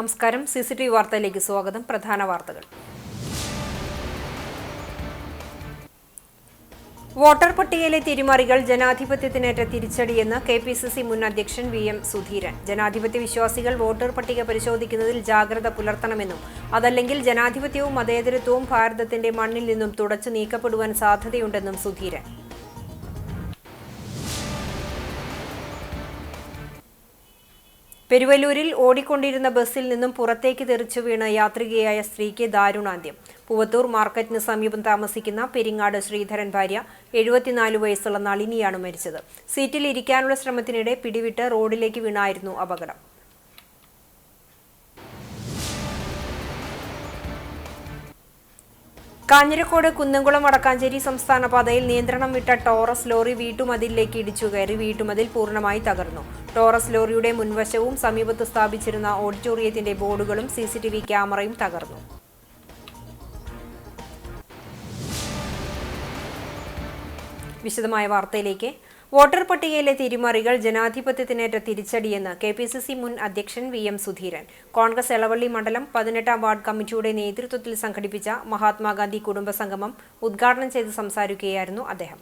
നമസ്കാരം. CCTV വാർത്തയിലേക്ക് സ്വാഗതം. പ്രധാന വാർത്തകൾ. വോട്ടർ പട്ടികയിലെ തിരിമറികൾ ജനാധിപത്യത്തിനേറ്റ തിരിച്ചടിയെന്ന് KPCC മുൻ അധ്യക്ഷൻ VM സുധീരൻ. ജനാധിപത്യ വിശ്വാസികൾ വോട്ടർ പട്ടിക പരിശോധിക്കുന്നതിൽ ജാഗ്രത പുലർത്തണമെന്നും അതല്ലെങ്കിൽ ജനാധിപത്യവും മതേതരത്വവും ഭാരതത്തിന്റെ മണ്ണിൽ നിന്നും തുടച്ചു നീക്കപ്പെടുവാൻ സാധ്യതയുണ്ടെന്നും സുധീരൻ. പെരുവല്ലൂരിൽ ഓടിക്കൊണ്ടിരുന്ന ബസ്സിൽ നിന്നും പുറത്തേക്ക് തെറിച്ചു വീണ് യാത്രികയായ സ്ത്രീക്ക് ദാരുണാന്ത്യം. പൂവത്തൂർ മാർക്കറ്റിന് സമീപം താമസിക്കുന്ന പെരിങ്ങാട് ശ്രീധരൻ ഭാര്യ 74 വയസ്സുള്ള നളിനിയാണ് മരിച്ചത്. സീറ്റിൽ ഇരിക്കാനുള്ള ശ്രമത്തിനിടെ പിടിവിട്ട് റോഡിലേക്ക് വീണായിരുന്നു അപകടം. കാഞ്ഞിരക്കോട് കുന്നംകുളം വടക്കാഞ്ചേരി സംസ്ഥാന പാതയിൽ നിയന്ത്രണം വിട്ട ടോറസ് ലോറി വീട്ടുമതിലിലേക്ക് ഇടിച്ചു കയറി. വീട്ടുമതിൽ പൂർണ്ണമായി തകർന്നു. ടോറസ് ലോറിയുടെ മുൻവശവും സമീപത്ത് സ്ഥാപിച്ചിരുന്ന ഓഡിറ്റോറിയത്തിന്റെ ബോർഡുകളും CCTV ക്യാമറയും തകർന്നു. വിശദമായ വാർത്തയിലേക്ക്. വോട്ടർ പട്ടികയിലെ തിരിമറികൾ ജനാധിപത്യത്തിനേറ്റ തിരിച്ചടിയെന്ന് KPCC മുൻ അധ്യക്ഷൻ VM സുധീരൻ. കോൺഗ്രസ് എളവള്ളി മണ്ഡലം 18-ാം വാർഡ് കമ്മിറ്റിയുടെ നേതൃത്വത്തിൽ സംഘടിപ്പിച്ച മഹാത്മാഗാന്ധി കുടുംബസംഗമം ഉദ്ഘാടനം ചെയ്ത് സംസാരിക്കുകയായിരുന്നു അദ്ദേഹം.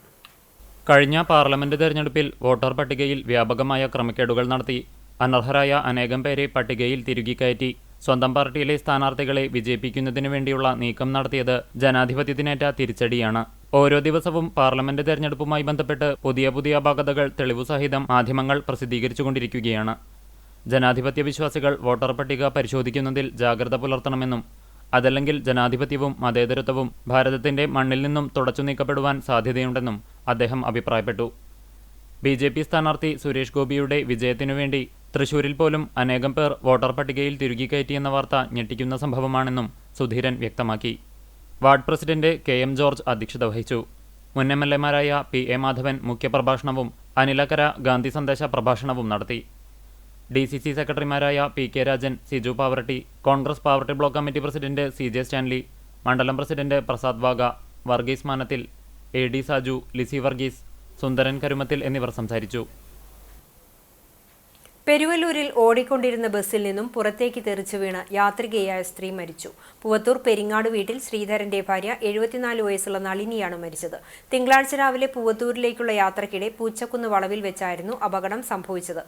കഴിഞ്ഞ പാർലമെന്റ് തെരഞ്ഞെടുപ്പിൽ വോട്ടർ പട്ടികയിൽ വ്യാപകമായ ക്രമക്കേടുകൾ നടത്തി അനർഹരായ അനേകം പേരെ പട്ടികയിൽ തിരുകി കയറ്റി സ്വന്തം പാർട്ടിയിലെ സ്ഥാനാർത്ഥികളെ വിജയിപ്പിക്കുന്നതിനു വേണ്ടിയുള്ള നീക്കം നടത്തിയത് ജനാധിപത്യത്തിനേറ്റ തിരിച്ചടിയാണ്. ഓരോ ദിവസവും പാർലമെന്റ് തെരഞ്ഞെടുപ്പുമായി ബന്ധപ്പെട്ട് പുതിയ അപാകതകൾ തെളിവുസഹിതം മാധ്യമങ്ങൾ പ്രസിദ്ധീകരിച്ചുകൊണ്ടിരിക്കുകയാണ്. ജനാധിപത്യ വിശ്വാസികൾ വോട്ടർ പട്ടിക പരിശോധിക്കുന്നതിൽ ജാഗ്രത പുലർത്തണമെന്നും അതല്ലെങ്കിൽ ജനാധിപത്യവും മതേതരത്വവും ഭാരതത്തിന്റെ മണ്ണിൽ നിന്നും തുടച്ചു നീക്കപ്പെടുവാൻ സാധ്യതയുണ്ടെന്നും അദ്ദേഹം അഭിപ്രായപ്പെട്ടു. BJP സ്ഥാനാർത്ഥി സുരേഷ് ഗോപിയുടെ വിജയത്തിനുവേണ്ടി തൃശൂരിൽ പോലും അനേകം പേർ വോട്ടർ പട്ടികയിൽ തിരുകി കയറ്റിയെന്ന വാർത്ത ഞെട്ടിക്കുന്ന സംഭവമാണെന്നും സുധീരൻ വ്യക്തമാക്കി. വാർഡ് പ്രസിഡന്റ് KM ജോർജ് അധ്യക്ഷത വഹിച്ചു. മുൻ MLA-മാരായ PA മാധവൻ മുഖ്യപ്രഭാഷണവും അനിലക്കര ഗാന്ധി സന്ദേശ പ്രഭാഷണവും നടത്തി. DCC സെക്രട്ടറിമാരായ PK Rajan, Siju Pavaratti, Congress Pavaratti block committee president CJ Stanley, മണ്ഡലം പ്രസിഡന്റ് പ്രസാദ് വാഗ, വർഗീസ് മാനത്തിൽ, AD സാജു, ലിസി വർഗീസ്, സുന്ദരൻ കരുമത്തിൽ എന്നിവർ സംസാരിച്ചു. പെരുവല്ലൂരിൽ ഓടിക്കൊണ്ടിരുന്ന ബസ്സിൽ നിന്നും പുറത്തേക്ക് തെറിച്ചു വീണ് യാത്രികയായ സ്ത്രീ മരിച്ചു. പൂവത്തൂർ പെരിങ്ങാട് വീട്ടിൽ ശ്രീധരന്റെ ഭാര്യ 74 വയസ്സുള്ള നളിനിയാണ് മരിച്ചത്. തിങ്കളാഴ്ച രാവിലെ പൂവത്തൂരിലേക്കുള്ള യാത്രക്കിടെ പൂച്ചക്കുന്ന് വളവിൽ വെച്ചായിരുന്നു അപകടം സംഭവിച്ചത്.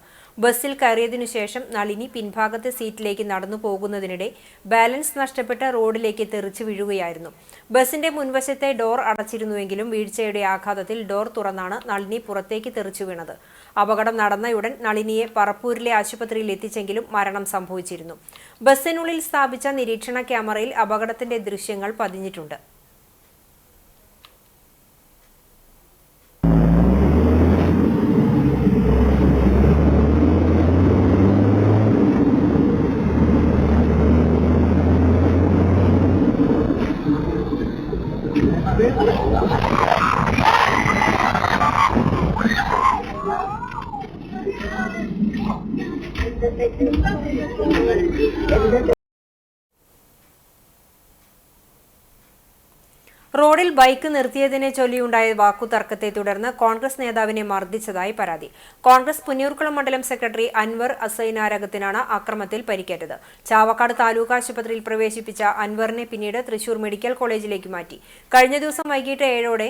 ബസ്സിൽ കയറിയതിനു ശേഷം നളിനി പിൻഭാഗത്തെ സീറ്റിലേക്ക് നടന്നു പോകുന്നതിനിടെ ബാലൻസ് നഷ്ടപ്പെട്ട് റോഡിലേക്ക് തെറിച്ചു വീഴുകയായിരുന്നു. ബസിന്റെ മുൻവശത്തെ ഡോർ അടച്ചിരുന്നുവെങ്കിലും വീഴ്ചയുടെ ആഘാതത്തിൽ ഡോർ തുറന്നാണ് നളിനി പുറത്തേക്ക് തെറിച്ചു വീണത്. അപകടം നടന്നയുടൻ നളിനിയെ പറപ്പൂരിലെ ആശുപത്രിയിൽ എത്തിച്ചെങ്കിലും മരണം സംഭവിച്ചിരുന്നു. ബസ്സിനുള്ളിൽ സ്ഥാപിച്ച നിരീക്ഷണ ക്യാമറയിൽ അപകടത്തിന്റെ ദൃശ്യങ്ങൾ പതിഞ്ഞിട്ടുണ്ട്. റോഡിൽ ബൈക്ക് നിർത്തിയതിനെ ചൊല്ലിയുണ്ടായ വാക്കുതർക്കത്തെ തുടർന്ന് കോൺഗ്രസ് നേതാവിനെ മർദ്ദിച്ചതായി പരാതി. കോൺഗ്രസ് പുന്നയൂർക്കുളം മണ്ഡലം സെക്രട്ടറി അൻവർ അസൈനാരകത്തിനാണ് അക്രമത്തിൽ പരിക്കേറ്റത്. ചാവക്കാട് താലൂക്ക് ആശുപത്രിയിൽ പ്രവേശിപ്പിച്ച അൻവറിനെ പിന്നീട് തൃശൂർ മെഡിക്കൽ കോളേജിലേക്ക് മാറ്റി. കഴിഞ്ഞ ദിവസം വൈകിട്ട് 7-ഓടെ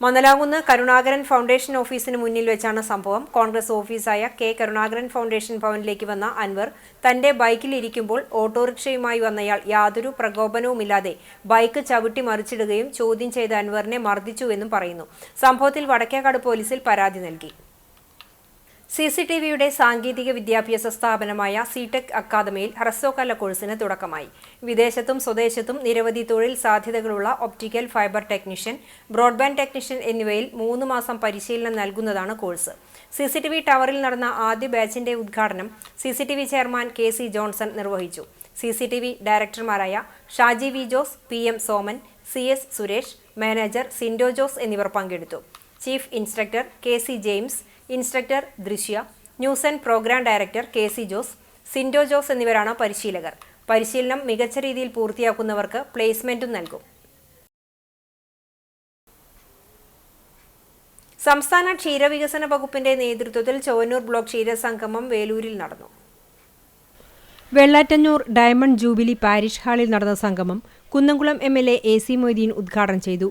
മന്നലാകുന്ന് കരുണാകരൻ ഫൗണ്ടേഷൻ ഓഫീസിന് മുന്നിൽ വെച്ചാണ് സംഭവം. കോൺഗ്രസ് ഓഫീസായ K കരുണാകരൻ ഫൗണ്ടേഷൻ ഭവനിലേക്ക് വന്ന അൻവർ തന്റെ ബൈക്കിലിരിക്കുമ്പോൾ ഓട്ടോറിക്ഷയുമായി വന്നയാൾ യാതൊരു പ്രകോപനവുമില്ലാതെ ബൈക്ക് ചവിട്ടി മറിച്ചിടുകയും ചോദ്യം ചെയ്ത അൻവറിനെ മർദ്ദിച്ചുവെന്നും പറയുന്നു. സംഭവത്തിൽ വടക്കേക്കാട് പോലീസിൽ പരാതി നൽകി. CCTVയുടെ സാങ്കേതിക വിദ്യാഭ്യാസ സ്ഥാപനമായ CTech അക്കാദമിയിൽ ഹ്രസ്വകാല കോഴ്സിന് തുടക്കമായി. വിദേശത്തും സ്വദേശത്തും നിരവധി തൊഴിൽ സാധ്യതകളുള്ള optical fibre technician, broadband technician എന്നിവയിൽ 3 മാസം പരിശീലനം നൽകുന്നതാണ് കോഴ്സ്. CCTV ടവറിൽ നടന്ന ആദ്യ ബാച്ചിന്റെ ഉദ്ഘാടനം CCTV ചെയർമാൻ KC ജോൺസൺ നിർവഹിച്ചു. CCTV ഡയറക്ടർമാരായ Shaji V Jose, PM Soman, CS Suresh, manager Sindo Jose എന്നിവർ പങ്കെടുത്തു. Chief instructor KC James, instructor Drishya, news and programme director KC Jose, Sindo Jose എന്നിവരാണ് പരിശീലകർ. പരിശീലനം മികച്ച രീതിയിൽ പൂർത്തിയാക്കുന്നവർക്ക് പ്ലേസ്മെന്റും നൽകും. സംസ്ഥാന ക്ഷീരവികസന വകുപ്പിന്റെ നേതൃത്വത്തിൽ ചൊവ്വന്നൂർ ബ്ലോക്ക് ക്ഷീരസംഗമം വേലൂരിൽ നടന്നു. വെള്ളാറ്റഞ്ഞൂർ ഡയമണ്ട് ജൂബിലി പാരിഷ് ഹാളിൽ നടന്ന സംഗമം കുന്നംകുളം MLA AC മൊയ്തീൻ ഉദ്ഘാടനം ചെയ്തു.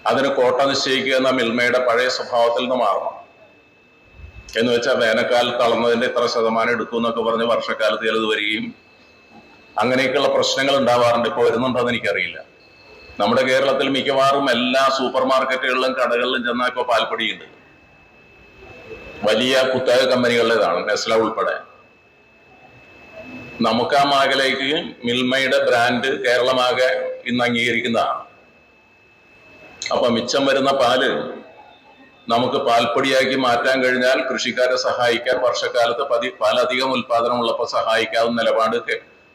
അതിന് കോട്ട നിശ്ചയിക്കുക എന്ന മിൽമയുടെ പഴയ സ്വഭാവത്തിൽ നിന്ന് മാറണം എന്ന് വെച്ചാൽ വേനൽക്കാലത്ത് അളന്നതിന്റെ ഇത്ര ശതമാനം എടുത്തു എന്നൊക്കെ പറഞ്ഞ് വർഷക്കാലത്ത് ചിലത് വരികയും അങ്ങനെയൊക്കെയുള്ള പ്രശ്നങ്ങൾ ഉണ്ടാവാറുണ്ട്. ഇപ്പോൾ വരുന്നുണ്ടോന്ന് എനിക്കറിയില്ല. നമ്മുടെ കേരളത്തിൽ മിക്കവാറും എല്ലാ സൂപ്പർ മാർക്കറ്റുകളിലും കടകളിലും ചെന്നാൽ ഇപ്പോൾ പാൽപ്പൊടിയുണ്ട്. വലിയ കുത്തക കമ്പനികളുടേതാണ്, നെസ്ല ഉൾപ്പെടെ. നമുക്ക് ആ മേഖലയ്ക്ക് മിൽമയുടെ ബ്രാൻഡ് കേരളമാകെ ഇന്ന് അംഗീകരിക്കുന്നതാണ്. അപ്പൊ മിച്ചം വരുന്ന പാല് നമുക്ക് പാൽപ്പൊടിയാക്കി മാറ്റാൻ കഴിഞ്ഞാൽ കൃഷിക്കാരെ സഹായിക്കാൻ, വർഷക്കാലത്ത് പാലധികം ഉൽപാദനമുള്ളപ്പോൾ സഹായിക്കാവുന്ന നിലപാട്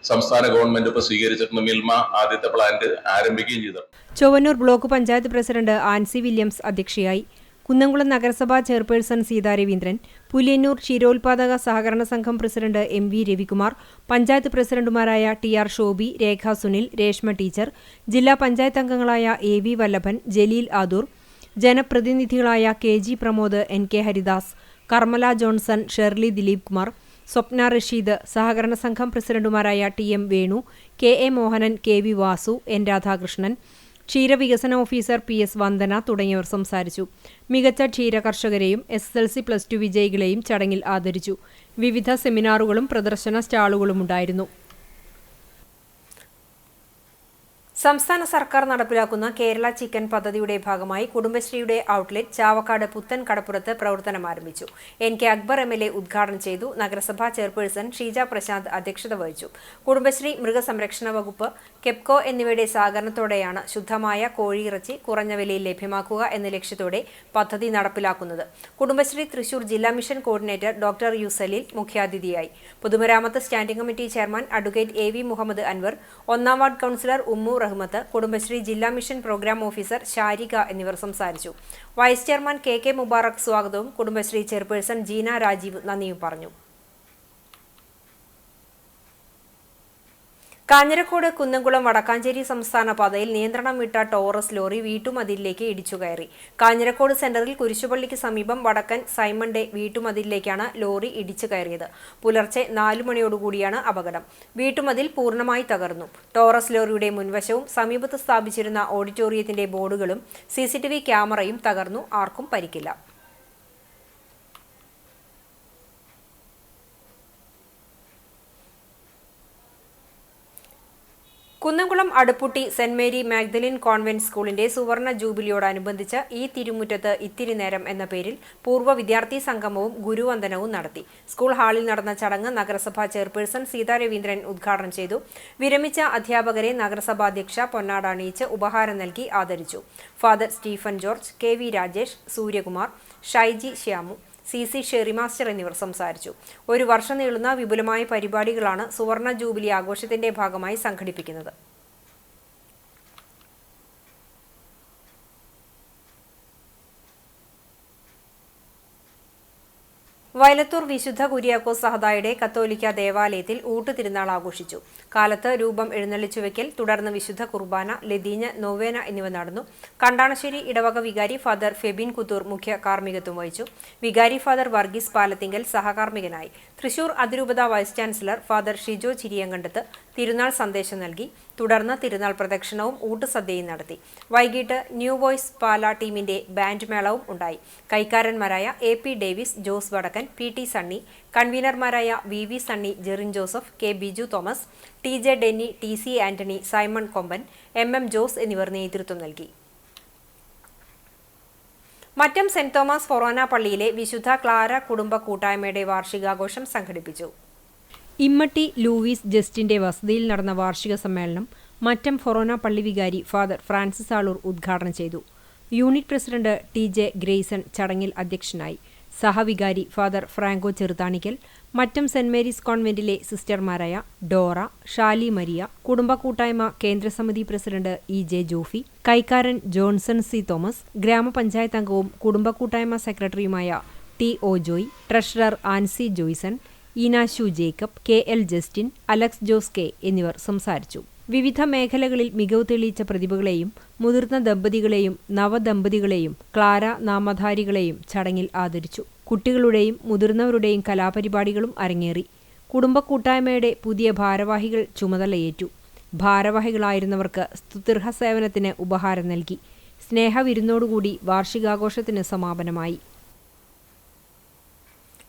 സംസ്ഥാന ഗവൺമെന്റ് ഇപ്പോൾ സ്വീകരിച്ചിട്ടുണ്ട്. മിൽമ ആദ്യത്തെ പ്ലാന്റ് ആരംഭിക്കുകയും ചെയ്തു. ചൊവ്വന്നൂർ ബ്ലോക്ക് പഞ്ചായത്ത് പ്രസിഡന്റ് ആൻസി വില്യംസ് അധ്യക്ഷയായി. കുന്നംകുളം നഗരസഭാ ചെയർപേഴ്സൺ സീതാ രവീന്ദ്രൻ, പുലിയന്നൂർ ക്ഷീരോത്പാദക സഹകരണ സംഘം പ്രസിഡന്റ് MV രവികുമാർ, പഞ്ചായത്ത് പ്രസിഡന്റുമാരായ TR ഷോബി, രേഖ സുനിൽ, രേഷ്മ ടീച്ചർ, ജില്ലാ പഞ്ചായത്ത് അംഗങ്ങളായ AV വല്ലഭൻ, ജലീൽ ആദൂർ, ജനപ്രതിനിധികളായ KG പ്രമോദ്, NK ഹരിദാസ്, കർമ്മല ജോൺസൺ, ഷെർലി ദിലീപ് കുമാർ, സ്വപ്ന റഷീദ്, സഹകരണ സംഘം പ്രസിഡന്റുമാരായ TM Venu, KA Mohanan, KV Vasu, N Radhakrishnan, ക്ഷീരവികസന ഓഫീസർ PS വന്ദന തുടങ്ങിയവർ സംസാരിച്ചു. മികച്ച ക്ഷീര കർഷകരെയും SSLC+2 വിജയികളെയും ചടങ്ങിൽ ആദരിച്ചു. വിവിധ സെമിനാറുകളും പ്രദർശന സ്റ്റാളുകളും ഉണ്ടായിരുന്നു. സംസ്ഥാന സർക്കാർ നടപ്പിലാക്കുന്ന കേരള ചിക്കൻ പദ്ധതിയുടെ ഭാഗമായി കുടുംബശ്രീയുടെ ഔട്ട്ലെറ്റ് ചാവക്കാട് പുത്തൻ കടപ്പുറത്ത് പ്രവർത്തനം ആരംഭിച്ചു. NK അക്ബർ MLA ഉദ്ഘാടനം ചെയ്തു. നഗരസഭാ ചെയർപേഴ്സൺ ഷീജ പ്രശാന്ത് അധ്യക്ഷത വഹിച്ചു. കുടുംബശ്രീ, മൃഗസംരക്ഷണ വകുപ്പ്, കെപ്കോ എന്നിവയുടെ സഹകരണത്തോടെയാണ് ശുദ്ധമായ കോഴിയിറച്ചി കുറഞ്ഞ വിലയിൽ ലഭ്യമാക്കുക എന്ന ലക്ഷ്യത്തോടെ പദ്ധതി നടപ്പിലാക്കുന്നത്. കുടുംബശ്രീ തൃശൂർ ജില്ലാ mission coordinator doctor U Saleel മുഖ്യാതിഥിയായി. പൊതുമരാമത്ത് standing committee chairman advocate AV Muhammad Anwar, 1ാം വാർഡ് കൗൺസിലർ ഉമ്മു റഹ്മത്ത്, കുടുംബശ്രീ ജില്ലാ മിഷൻ പ്രോഗ്രാം ഓഫീസർ ഷാരിക എന്നിവർ സംസാരിച്ചു. വൈസ് ചെയർമാൻ KK മുബാറക് സ്വാഗതവും കുടുംബശ്രീ ചെയർപേഴ്സൺ ജീന രാജീവ് നന്ദിയും പറഞ്ഞു. കാഞ്ഞിരക്കോട് കുന്നംകുളം വടക്കാഞ്ചേരി സംസ്ഥാന പാതയിൽ നിയന്ത്രണം വിട്ട ടോറസ് ലോറി വീട്ടുമതിലിലേക്ക് ഇടിച്ചുകയറി. കാഞ്ഞിരക്കോട് സെന്ററിൽ കുരിശുപള്ളിക്ക് സമീപം വടക്കൻ സൈമൺഡെ വീട്ടുമതിലിലേക്കാണ് ലോറി ഇടിച്ചു കയറിയത്. പുലർച്ചെ 4 മണിയോടുകൂടിയാണ് അപകടം. വീട്ടുമതിൽ പൂർണ്ണമായി തകർന്നു. ടോറസ് ലോറിയുടെ മുൻവശവും സമീപത്ത് സ്ഥാപിച്ചിരുന്ന ഓഡിറ്റോറിയത്തിന്റെ ബോർഡുകളും CCTV ക്യാമറയും തകർന്നു. ആർക്കും പരിക്കില്ല. Kunnamkulam Aduppootty Saint Mary Magdalene convent സ്കൂളിന്റെ സുവർണ ജൂബിലിയോടനുബന്ധിച്ച് ഈ തിരുമുറ്റത്ത് ഇത്തിരി നേരം എന്ന പേരിൽ പൂർവ്വ വിദ്യാർത്ഥി സംഗമവും ഗുരുവന്ദനവും നടത്തി. സ്കൂൾ ഹാളിൽ നടന്ന ചടങ്ങ് നഗരസഭാ ചെയർപേഴ്സൺ സീതാ രവീന്ദ്രൻ ഉദ്ഘാടനം ചെയ്തു. വിരമിച്ച അധ്യാപകരെ നഗരസഭാ അധ്യക്ഷ പൊന്നാട അണിയിച്ച് ഉപഹാരം നൽകി ആദരിച്ചു. Father Stephen George, KV Rajesh, Suryakumar, Shaiji Shyamu, CC Sherry master എന്നിവർ സംസാരിച്ചു. ഒരു വർഷം നീളുന്ന വിപുലമായ പരിപാടികളാണ് സുവർണ ജൂബിലി ആഘോഷത്തിന്റെ ഭാഗമായി സംഘടിപ്പിക്കുന്നത്. വയലത്തൂർ വിശുദ്ധ കുര്യാക്കോസ് സഹദായുടെ കത്തോലിക്ക ദേവാലയത്തിൽ ഊട്ടുതിരുനാൾ ആഘോഷിച്ചു. കാലത്ത് രൂപം എഴുന്നള്ളിച്ചുവെക്കൽ, തുടർന്ന് വിശുദ്ധ കുർബാന, ലതീഞ്ഞ്, നൊവേന എന്നിവ നടന്നു. കണ്ടാണശ്ശേരി ഇടവക വികാരി ഫാദർ ഫെബിൻ കുത്തൂർ മുഖ്യ കാർമ്മികത്വം വഹിച്ചു. വികാരി ഫാദർ വർഗീസ് പാലത്തിങ്കൽ സഹകാർമ്മികനായി. തൃശൂർ അതിരൂപത vice chancellor father Shijo Chiriyankandath തിരുനാൾ സന്ദേശം നൽകി. തുടർന്ന് തിരുനാൾ പ്രദക്ഷിണവും ഊട്ടുസദ്യയും നടത്തി. വൈകിട്ട് ന്യൂ വോയ്സ് പാല ടീമിന്റെ ബാൻഡ് മേളവും ഉണ്ടായി. കൈക്കാരന്മാരായ AP Davis, Jose Vadakkan, PT Sunny, കൺവീനർമാരായ VV Sunny, Jerin Joseph, K Biju Thomas, TJ Denny, TC Antony, Simon Komban, MM Jose എന്നിവർ നേതൃത്വം നൽകി. മറ്റം സെന്റ് തോമസ് ഫൊറോന പള്ളിയിലെ വിശുദ്ധ ക്ലാര കുടുംബ കൂട്ടായ്മയുടെ വാർഷികാഘോഷം സംഘടിപ്പിച്ചു. ഇമ്മട്ടി ലൂവീസ് ജസ്റ്റിന്റെ വസതിയിൽ നടന്ന വാർഷിക സമ്മേളനം മറ്റം ഫൊറോന പള്ളി വികാരി ഫാദർ ഫ്രാൻസിസ് ആളൂർ ഉദ്ഘാടനം ചെയ്തു. യൂണിറ്റ് പ്രസിഡന്റ് TJ ഗ്രേസൺ ചടങ്ങിൽ അധ്യക്ഷനായി. സഹവികാരി father Franco Cheruthanikkal, Mattam Saint Mary's കോൺവെന്റിലെ സിസ്റ്റർമാരായ ഡോറ, ഷാലി മരിയ, കുടുംബ കൂട്ടായ്മ കേന്ദ്രസമിതി പ്രസിഡന്റ് EJ ജോഫി, കൈക്കാരൻ ജോൺസൺ C തോമസ്, ഗ്രാമപഞ്ചായത്ത് അംഗവും കുടുംബ കൂട്ടായ്മ സെക്രട്ടറിയുമായ TO Joy, treasurer Ancy Joyson, Eenashu Jacob, KL Justin, Alex Jose K എന്നിവർ സംസാരിച്ചു. വിവിധ മേഖലകളിൽ മികവ് തെളിയിച്ച പ്രതിഭകളെയും മുതിർന്ന ദമ്പതികളെയും നവദമ്പതികളെയും ക്ലാര നാമധാരികളെയും ചടങ്ങിൽ ആദരിച്ചു. കുട്ടികളുടെയും മുതിർന്നവരുടെയും കലാപരിപാടികളും അരങ്ങേറി. കുടുംബ കൂട്ടായ്മയുടെ പുതിയ ഭാരവാഹികൾ ചുമതലയേറ്റു. ഭാരവാഹികളായിരുന്നവർക്ക് സ്തുത്യർഹ സേവനത്തിന് ഉപഹാരം നൽകി. സ്നേഹവിരുന്നോടുകൂടി വാർഷികാഘോഷത്തിന് സമാപനമായി.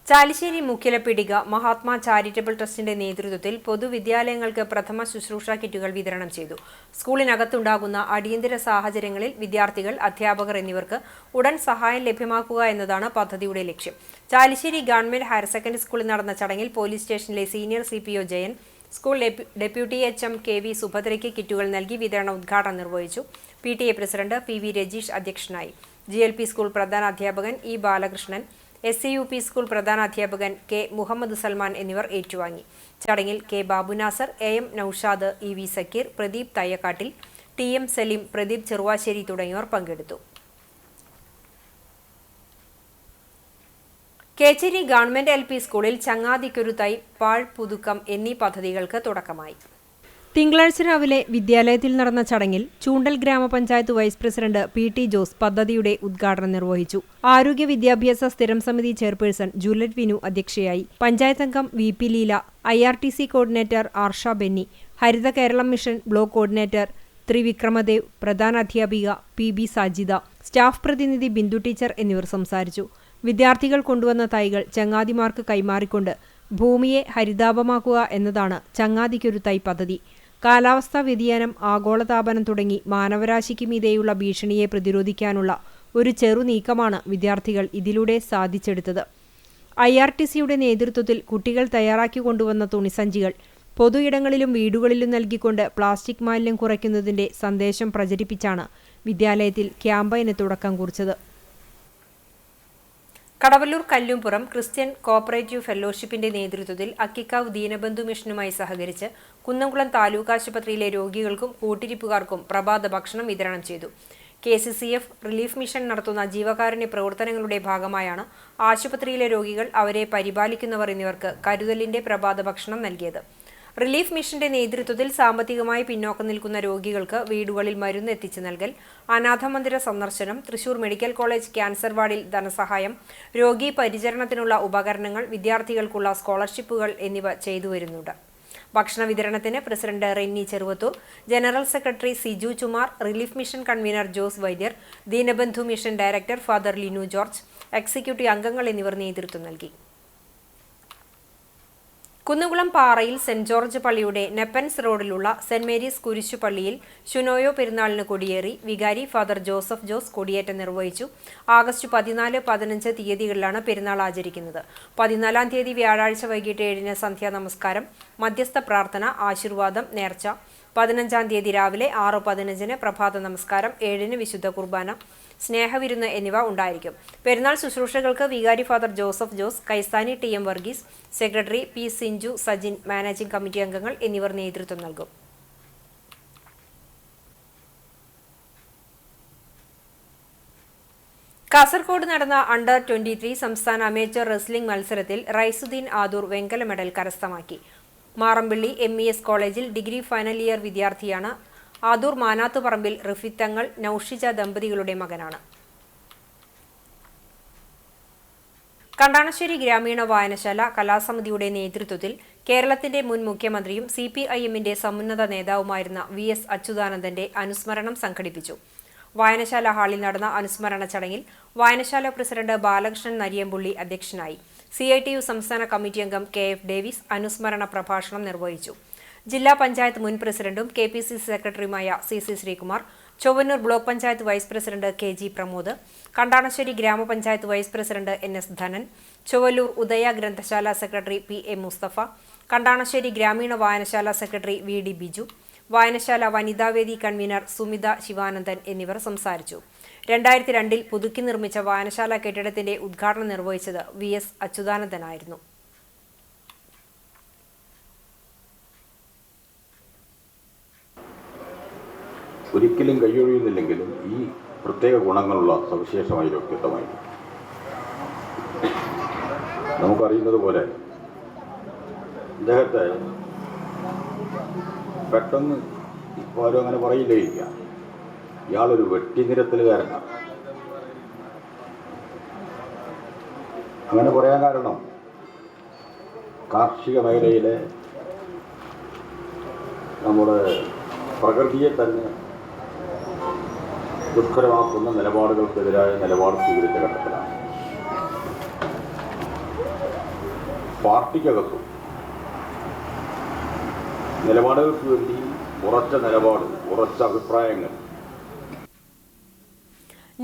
ചാലിശ്ശേരി മുക്കിലപ്പീടിക മഹാത്മാ ചാരിറ്റബിൾ ട്രസ്റ്റിന്റെ നേതൃത്വത്തിൽ പൊതുവിദ്യാലയങ്ങൾക്ക് പ്രഥമ ശുശ്രൂഷ കിറ്റുകൾ വിതരണം ചെയ്തു. സ്കൂളിനകത്തുണ്ടാകുന്ന അടിയന്തര സാഹചര്യങ്ങളിൽ വിദ്യാർത്ഥികൾ, അധ്യാപകർ എന്നിവർക്ക് ഉടൻ സഹായം ലഭ്യമാക്കുക എന്നതാണ് പദ്ധതിയുടെ ലക്ഷ്യം. ചാലിശ്ശേരി ഗവൺമെന്റ് ഹയർ സെക്കൻഡറി സ്കൂളിൽ നടന്ന ചടങ്ങിൽ പോലീസ് സ്റ്റേഷനിലെ senior CPO Jayan, school deputy HM KV സുഭദ്രയ്ക്ക് കിറ്റുകൾ നൽകി വിതരണ ഉദ്ഘാടനം നിർവഹിച്ചു. PTA പ്രസിഡന്റ് PV രജീഷ് അധ്യക്ഷനായി. GLP സ്കൂൾ പ്രധാനാധ്യാപകൻ E ബാലകൃഷ്ണൻ, SCUP സ്കൂൾ പ്രധാനാധ്യാപകൻ K മുഹമ്മദ് സൽമാൻ എന്നിവർ ഏറ്റുവാങ്ങി. ചടങ്ങിൽ K Babu Nasar, AM Naushad, EV Zakir, Pradeep തയ്യക്കാട്ടിൽ, TM Saleem, Pradeep Cheruvassery തുടങ്ങിയവർ പങ്കെടുത്തു. കേച്ചേരി ഗവൺമെന്റ് LP സ്കൂളിൽ ചങ്ങാതിക്കൊരു തൈ, പാഴ് പുതുക്കം എന്നീ പദ്ധതികൾക്ക് തുടക്കമായി. തിങ്കളാഴ്ച രാവിലെ വിദ്യാലയത്തിൽ നടന്ന ചടങ്ങിൽ ചൂണ്ടൽ ഗ്രാമപഞ്ചായത്ത് വൈസ് പ്രസിഡന്റ് PT ജോസ് പദ്ധതിയുടെ ഉദ്ഘാടനം നിർവഹിച്ചു. ആരോഗ്യ വിദ്യാഭ്യാസ സ്ഥിരം സമിതി ചെയർപേഴ്സൺ ജൂലറ്റ് വിനു അധ്യക്ഷയായി. പഞ്ചായത്ത് അംഗം VP Leela, IRTC coordinator Arsha Benny, Haritha Keralam mission block coordinator Thrivikramadev, പ്രധാനാധ്യാപിക PB സാജിദ, സ്റ്റാഫ് പ്രതിനിധി ബിന്ദു ടീച്ചർ എന്നിവർ സംസാരിച്ചു. വിദ്യാർത്ഥികൾ കൊണ്ടുവന്ന തൈകൾ ചങ്ങാതിമാർക്ക് കൈമാറിക്കൊണ്ട് ഭൂമിയെ ഹരിതാപമാക്കുക എന്നതാണ് ചങ്ങാതിക്കൊരു തൈ പദ്ധതി. കാലാവസ്ഥാ വ്യതിയാനം, ആഗോളതാപനം തുടങ്ങി മാനവരാശിക്ക് മീതെയുള്ള ഭീഷണിയെ പ്രതിരോധിക്കാനുള്ള ഒരു ചെറു നീക്കമാണ് വിദ്യാർത്ഥികൾ ഇതിലൂടെ സാധിച്ചെടുത്തത്. IRTCയുടെ നേതൃത്വത്തിൽ കുട്ടികൾ തയ്യാറാക്കി കൊണ്ടുവന്ന തുണിസഞ്ചികൾ പൊതു ഇടങ്ങളിലും വീടുകളിലും നൽകിക്കൊണ്ട് പ്ലാസ്റ്റിക് മാലിന്യം കുറയ്ക്കുന്നതിന്റെ സന്ദേശം പ്രചരിപ്പിച്ചാണ് വിദ്യാലയത്തിൽ ക്യാമ്പയിന് തുടക്കം കുറിച്ചത്. കടവല്ലൂർ കല്ലുംപുറം ക്രിസ്ത്യൻ കോപ്പറേറ്റീവ് ഫെലോഷിപ്പിന്റെ നേതൃത്വത്തിൽ അക്കിക്കാവ് ദീനബന്ധു മിഷനുമായി സഹകരിച്ച് കുന്നംകുളം താലൂക്ക് ആശുപത്രിയിലെ രോഗികൾക്കും കൂട്ടിരിപ്പുകാർക്കും പ്രഭാത ഭക്ഷണം വിതരണം ചെയ്തു. KCCF റിലീഫ് മിഷൻ നടത്തുന്ന ജീവകാരുണ്യ പ്രവർത്തനങ്ങളുടെ ഭാഗമായാണ് ആശുപത്രിയിലെ രോഗികൾ, അവരെ പരിപാലിക്കുന്നവർ എന്നിവർക്ക് കരുതലിന്റെ പ്രഭാത ഭക്ഷണം നൽകിയത്. റിലീഫ് മിഷന്റെ നേതൃത്വത്തിൽ സാമ്പത്തികമായി പിന്നോക്കം നിൽക്കുന്ന രോഗികൾക്ക് വീടുകളിൽ മരുന്ന് എത്തിച്ചു നൽകൽ, അനാഥമന്ദിര സന്ദർശനം, തൃശൂർ മെഡിക്കൽ കോളേജ് ക്യാൻസർ വാർഡിൽ ധനസഹായം, രോഗി പരിചരണത്തിനുള്ള ഉപകരണങ്ങൾ, വിദ്യാർത്ഥികൾക്കുള്ള സ്കോളർഷിപ്പുകൾ എന്നിവ ചെയ്തു വരുന്നുണ്ട്. ഭക്ഷണ വിതരണത്തിന് president Renny Cheruvathur, general secretary Siju Chumar, relief mission convener Jose Vaidyar, Deenabandhu mission director father Linu George, executive അംഗങ്ങൾ എന്നിവർ നേതൃത്വം നൽകി. കുന്നുകുളം പാറയിൽ സെന്റ് ജോർജ് പള്ളിയുടെ നെപ്പൻസ് റോഡിലുള്ള സെന്റ് മേരീസ് കുരിശു പള്ളിയിൽ ശുനോയോ പെരുന്നാളിന് കൊടിയേറി. വികാരി ഫാദർ ജോസഫ് ജോസ് കൊടിയേറ്റം നിർവഹിച്ചു. ആഗസ്റ്റ് 14, 15 തീയതികളിലാണ് പെരുന്നാൾ ആചരിക്കുന്നത്. 14-ാം തീയതി വ്യാഴാഴ്ച വൈകിട്ട് 7-ന് സന്ധ്യാ നമസ്കാരം, മധ്യസ്ഥ പ്രാർത്ഥന, ആശീർവാദം, നേർച്ച. 15-ാം തീയതി രാവിലെ 6:15-ന് പ്രഭാത നമസ്കാരം, 7-ന് വിശുദ്ധ കുർബാന, സ്നേഹവിരുന്ന് എന്നിവ ഉണ്ടായിരിക്കും. പെരുന്നാൾ ശുശ്രൂഷകൾക്ക് വികാരി ഫാദർ ജോസഫ് ജോസ്, കൈസാനി TM Varghese, secretary P Sinchu, Sajin, managing committee അംഗങ്ങൾ എന്നിവർ നേതൃത്വം നൽകും. കാസർഗോഡ് നടന്ന അണ്ടർ 23 സംസ്ഥാന അമേച്ചർ റെസ്ലിംഗ് മത്സരത്തിൽ റൈസുദ്ദീൻ ആദൂർ വെങ്കല മെഡൽ കരസ്ഥമാക്കി. മാറമ്പിള്ളി MES കോളേജിൽ ഡിഗ്രി ഫൈനൽ ഇയർ വിദ്യാർത്ഥിയാണ്. ആദൂർ മാനാത്തുപറമ്പിൽ റഫീഖ് തങ്ങൾ, നൌഷിജ ദമ്പതികളുടെ മകനാണ്. കണ്ടാണശ്ശേരി ഗ്രാമീണ വായനശാല കലാസമിതിയുടെ നേതൃത്വത്തിൽ കേരളത്തിന്റെ മുൻ മുഖ്യമന്ത്രിയും CPIMന്റെ സമുന്നത നേതാവുമായിരുന്ന VS അച്യുതാനന്ദന്റെ അനുസ്മരണം സംഘടിപ്പിച്ചു. വായനശാല ഹാളിൽ നടന്ന അനുസ്മരണ ചടങ്ങിൽ വായനശാല പ്രസിഡന്റ് ബാലകൃഷ്ണൻ നരിയമ്പുള്ളി അധ്യക്ഷനായി. CITU സംസ്ഥാന കമ്മിറ്റി അംഗം KF ഡേവിസ് അനുസ്മരണ പ്രഭാഷണം നിർവഹിച്ചു. ജില്ലാ പഞ്ചായത്ത് മുൻ പ്രസിഡന്റും KPCC സെക്രട്ടറിയുമായ CC Sreekumar, Chowwannur block panchayat vice president KG Pramod, Kandanassery ഗ്രാമപഞ്ചായത്ത് vice president NS Dhanan, Chowalloor Udaya ഗ്രന്ഥശാല സെക്രട്ടറി PA മുസ്തഫ, കണ്ടാണശ്ശേരി ഗ്രാമീണ വായനശാല സെക്രട്ടറി VD ബിജു, വായനശാല വനിതാവേദി കൺവീനർ സുമിത ശിവാനന്ദൻ എന്നിവർ സംസാരിച്ചു. 2002-ൽ പുതുക്കി നിർമ്മിച്ച വായനശാല കെട്ടിടത്തിന്റെ ഉദ്ഘാടനം നിർവഹിച്ചത് VS അച്യുതാനന്ദനായിരുന്നു. ഒരിക്കലും കൈയൊഴിയുന്നില്ലെങ്കിലും ഈ പ്രത്യേക ഗുണങ്ങളുള്ള സവിശേഷമായ വ്യക്തിത്വമായിരുന്നു. നമുക്കറിയുന്നത് പോലെ ഇദ്ദേഹത്തെ പെട്ടെന്ന് ഇപ്പോൾ ആരും അങ്ങനെ പറയില്ലേ ഇല്ല. ഇയാളൊരു വെട്ടിനിരത്തലുകാരനാണ്. അങ്ങനെ പറയാൻ കാരണം കാർഷിക മേഖലയിലെ നമ്മുടെ പ്രകൃതിയെ തന്നെ ദുഷ്കരമാക്കുന്ന നിലപാടുകൾക്കെതിരായ നിലപാട് സ്വീകരിച്ച ഘട്ടത്തിലാണ്. പാർട്ടിക്കകത്തും നിലപാടുകൾക്ക് വേണ്ടി ഉറച്ച നിലപാട്, ഉറച്ച അഭിപ്രായങ്ങൾ.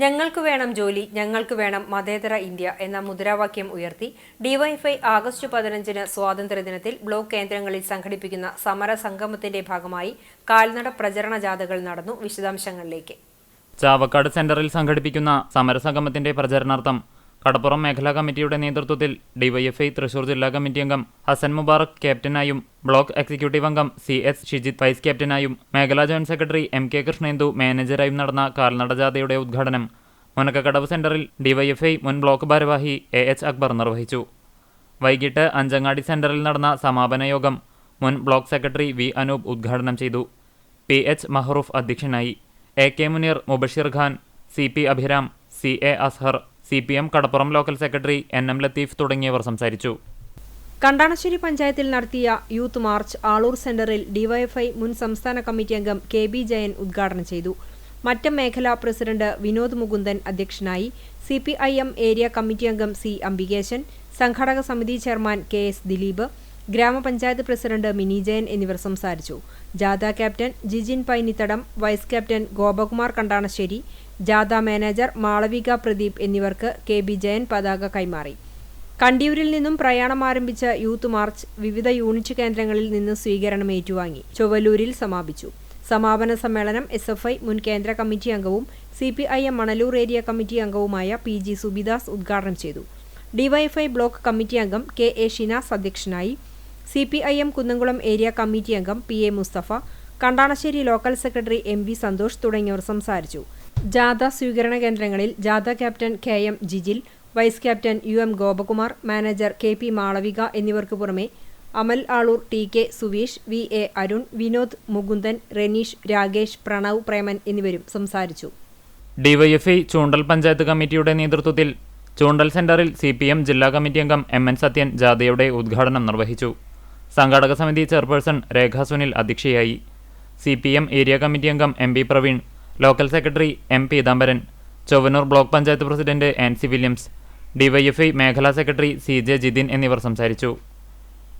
ഞങ്ങൾക്ക് വേണം ജോലി, ഞങ്ങൾക്ക് വേണം മതേതര ഇന്ത്യ എന്ന മുദ്രാവാക്യം ഉയർത്തി ഡിവൈഎഫ്ഐ ആഗസ്റ്റ് 15 സ്വാതന്ത്ര്യദിനത്തിൽ ബ്ലോക്ക് കേന്ദ്രങ്ങളിൽ സംഘടിപ്പിക്കുന്ന സമര സംഗമത്തിന്റെ ഭാഗമായി കാൽനട പ്രചരണ ജാഥകൾ നടന്നു. വിശദാംശങ്ങളിലേക്ക്. ചാവക്കാട് സെന്ററിൽ സംഘടിപ്പിക്കുന്ന സമരസംഗമത്തിന്റെ പ്രചരണാർത്ഥം കടപ്പുറം മേഖലാ കമ്മിറ്റിയുടെ നേതൃത്വത്തിൽ ഡിവൈഎഫ്ഐ തൃശൂർ ജില്ലാ കമ്മിറ്റി അംഗം ഹസൻ മുബാറക് ക്യാപ്റ്റനായും ബ്ലോക്ക് എക്സിക്യൂട്ടീവ് അംഗം CS ഷിജിത് വൈസ് ക്യാപ്റ്റനായും മേഖലാ ജോയിന്റ് സെക്രട്ടറി MK കൃഷ്ണേന്ദു മാനേജരായും നടന്ന കാൽനട ജാഥയുടെ ഉദ്ഘാടനം മുനക്കക്കടവ് സെന്ററിൽ ഡിവൈഎഫ്ഐ മുൻ ബ്ലോക്ക് ഭാരവാഹി AH അക്ബർ നിർവഹിച്ചു. വൈകിട്ട് അഞ്ചങ്ങാടി സെന്ററിൽ നടന്ന സമാപന യോഗം മുൻ ബ്ലോക്ക് സെക്രട്ടറി V അനൂപ് ഉദ്ഘാടനം ചെയ്തു. PH മഹറൂഫ് അധ്യക്ഷനായി. AK Muneer, Mubashir Khan, CP Abhiram, CA Azhar, CPM Kadappuram local secretary NM Latheef തുടങ്ങിയവർ സംസാരിച്ചു. കണ്ടാണശ്ശേരി പഞ്ചായത്തിൽ നടത്തിയ യൂത്ത് മാർച്ച് ആളൂർ സെന്ററിൽ ഡിവൈഎഫ്ഐ മുൻ സംസ്ഥാന കമ്മിറ്റി അംഗം KB ജയൻ ഉദ്ഘാടനം ചെയ്തു. മറ്റം മേഖലാ പ്രസിഡന്റ് വിനോദ് മുകുന്ദൻ അധ്യക്ഷനായി. CPIM ഏരിയ കമ്മിറ്റി അംഗം C അംബികേശൻ, സംഘാടക സമിതി ചെയർമാൻ KS ദിലീപ്, ഗ്രാമപഞ്ചായത്ത് പ്രസിഡന്റ് മിനി ജയൻ എന്നിവർ സംസാരിച്ചു. ജാഥ captain Jijin Painithadam, vice captain Gopakumar Kandanassery, ജാഥ മാനേജർ മാളവിക പ്രദീപ് എന്നിവർക്ക് KB ജയൻ പതാക കൈമാറി. കണ്ടിയൂരിൽ നിന്നും പ്രയാണം ആരംഭിച്ച യൂത്ത് മാർച്ച് വിവിധ യൂണിറ്റ് കേന്ദ്രങ്ങളിൽ നിന്ന് സ്വീകരണം ഏറ്റുവാങ്ങി ചൊവ്വലൂരിൽ സമാപിച്ചു. സമാപന സമ്മേളനം SFI മുൻ കേന്ദ്ര കമ്മിറ്റി അംഗവും CPIM മണലൂർ ഏരിയ കമ്മിറ്റി അംഗവുമായ PG സുബിദാസ് ഉദ്ഘാടനം ചെയ്തു. ഡിവൈഎഫ്ഐ ബ്ലോക്ക് കമ്മിറ്റി അംഗം KA ഷിനാസ് അധ്യക്ഷനായി. CPIM കുന്നംകുളം ഏരിയ കമ്മിറ്റി അംഗം PA Musthafa, Kandanassery local secretary MV Santhosh തുടങ്ങിയവർ സംസാരിച്ചു. ജാഥ സ്വീകരണ കേന്ദ്രങ്ങളിൽ ജാഥ captain KM Jijil, vice captain UM Gopakumar, manager KP Malavika എന്നിവർക്ക് പുറമെ അമൽ ആളൂർ, TK സുവീഷ്, VA അരുൺ, വിനോദ് മുകുന്ദൻ, റെനീഷ്, രാകേഷ്, പ്രണവ് പ്രേമൻ എന്നിവരും സംസാരിച്ചു. ഡിവൈഎഫ്ഐ ചൂണ്ടൽ പഞ്ചായത്ത് കമ്മിറ്റിയുടെ നേതൃത്വത്തിൽ ചൂണ്ടൽ സെന്ററിൽ CPM ജില്ലാ കമ്മിറ്റി അംഗം MN സത്യൻ ജാഥയുടെ ഉദ്ഘാടനം നിർവഹിച്ചു. സംഘാടക സമിതി ചെയർപേഴ്സൺ രേഖ സുനിൽ അധ്യക്ഷയായി. CPM ഏരിയ കമ്മിറ്റി അംഗം MB Praveen, local secretary M Peethambaran, Chowwannur block panchayat president Ancy Williams, DYFI മേഖലാ സെക്രട്ടറി CJ ജിതിൻ എന്നിവർ സംസാരിച്ചു.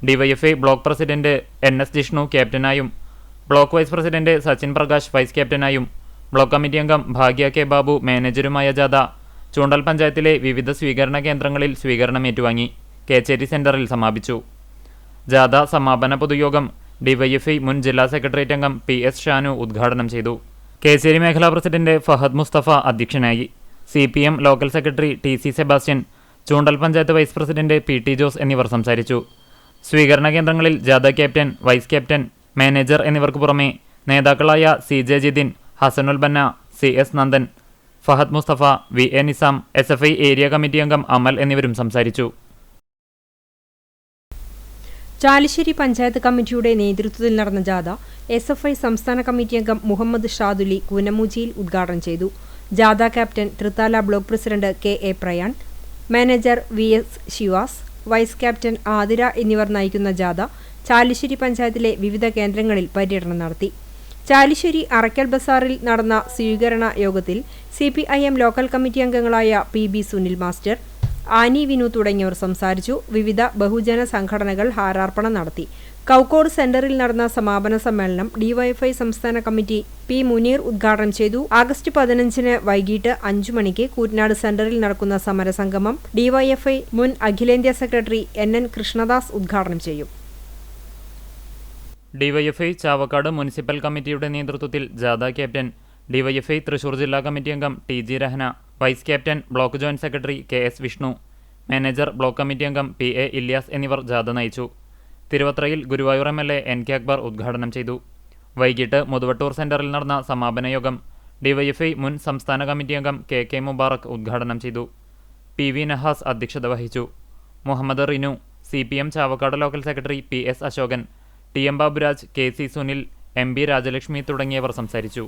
DYFI block president NS Jishnu ക്യാപ്റ്റനായും block vice president Sachin Prakash vice ക്യാപ്റ്റനായും ബ്ലോക്ക് കമ്മിറ്റി അംഗം ഭാഗ്യ K ബാബു മാനേജരുമായ ജാഥ ചൂണ്ടൽ പഞ്ചായത്തിലെ വിവിധ സ്വീകരണ കേന്ദ്രങ്ങളിൽ സ്വീകരണം ഏറ്റുവാങ്ങി കേച്ചേരി സെന്ററിൽ സമാപിച്ചു. ജാഥ സമാപന പൊതുയോഗം ഡിവൈഎഫ്ഐ മുൻ ജില്ലാ സെക്രട്ടേറിയറ്റ് അംഗം PS ഷാനു ഉദ്ഘാടനം ചെയ്തു. കേച്ചേരി മേഖലാ പ്രസിഡന്റ് ഫഹദ് മുസ്തഫ അധ്യക്ഷനായി. CPM local secretary TC Sebastian, Choondal panchayat vice president PT Jose എന്നിവർ സംസാരിച്ചു. സ്വീകരണ കേന്ദ്രങ്ങളിൽ ജാഥ ക്യാപ്റ്റൻ, വൈസ് ക്യാപ്റ്റൻ, മാനേജർ എന്നിവർക്ക് പുറമെ നേതാക്കളായ CJ Jithin, Hasanul Banna, CS Nandan, Fahad Mustafa, VA Nizam, SFI area committee അംഗം അമൽ എന്നിവരും സംസാരിച്ചു. ചാലിശ്ശേരി പഞ്ചായത്ത് കമ്മിറ്റിയുടെ നേതൃത്വത്തിൽ നടന്ന ജാഥ SFI സംസ്ഥാന കമ്മിറ്റി അംഗം മുഹമ്മദ് ഷാദുലി കൂനമൂച്ചിയിൽ ഉദ്ഘാടനം ചെയ്തു. ജാഥ captain Thrithala block president KA Prayan, manager VS Sivas, vice captain Athira എന്നിവർ നയിക്കുന്ന ജാഥ ചാലിശ്ശേരി പഞ്ചായത്തിലെ വിവിധ കേന്ദ്രങ്ങളിൽ പര്യടനം നടത്തി. ചാലിശ്ശേരി അറക്കൽ ബസാറിൽ നടന്ന സ്വീകരണ യോഗത്തിൽ CPIM ലോക്കൽ കമ്മിറ്റി അംഗങ്ങളായ PB Sunil master, Annie Vinu തുടങ്ങിയവർ സംസാരിച്ചു. വിവിധ ബഹുജന സംഘടനകൾ ഹാരാർപ്പണം നടത്തി. കൗക്കോട് സെന്ററിൽ നടന്ന സമാപന സമ്മേളനം ഡിവൈഎഫ്ഐ സംസ്ഥാന കമ്മിറ്റി P മുനീർ ഉദ്ഘാടനം ചെയ്തു. ആഗസ്റ്റ് 15 വൈകിട്ട് 5 മണിക്ക് കൂറ്റനാട് സെന്ററിൽ നടക്കുന്ന സമരസംഗമം ഡിവൈഎഫ്ഐ മുൻ അഖിലേന്ത്യാ സെക്രട്ടറി NN കൃഷ്ണദാസ് ഉദ്ഘാടനം ചെയ്യും. ഡിവൈഎഫ്ഐ ചാവക്കാട് മുനിസിപ്പൽ കമ്മിറ്റിയുടെ നേതൃത്വത്തിൽ ജാഥ ക്യാപ്റ്റൻ ഡിവൈഎഫ്ഐ തൃശൂർ ജില്ലാ കമ്മിറ്റി അംഗം TG Rahana, vice captain block joint secretary KS Vishnu, manager block committee അംഗം PA ഇല്യാസ് എന്നിവർ ജാഥ നയിച്ചു. തിരുവത്രയിൽ ഗുരുവായൂർ MLA NK അക്ബർ ഉദ്ഘാടനം ചെയ്തു. വൈകിട്ട് മുതുവട്ടൂർ സെന്ററിൽ നടന്ന സമാപന യോഗം ഡിവൈഎഫ്ഐ മുൻ സംസ്ഥാന കമ്മിറ്റി അംഗം KK മുബാറക് ഉദ്ഘാടനം ചെയ്തു. PV നഹാസ് അധ്യക്ഷത വഹിച്ചു. Muhammad Rinu, CPM Chavakkad local secretary PS Ashokan, TM Baburaj, KC Sunil, MP Rajalakshmi തുടങ്ങിയവർ സംസാരിച്ചു.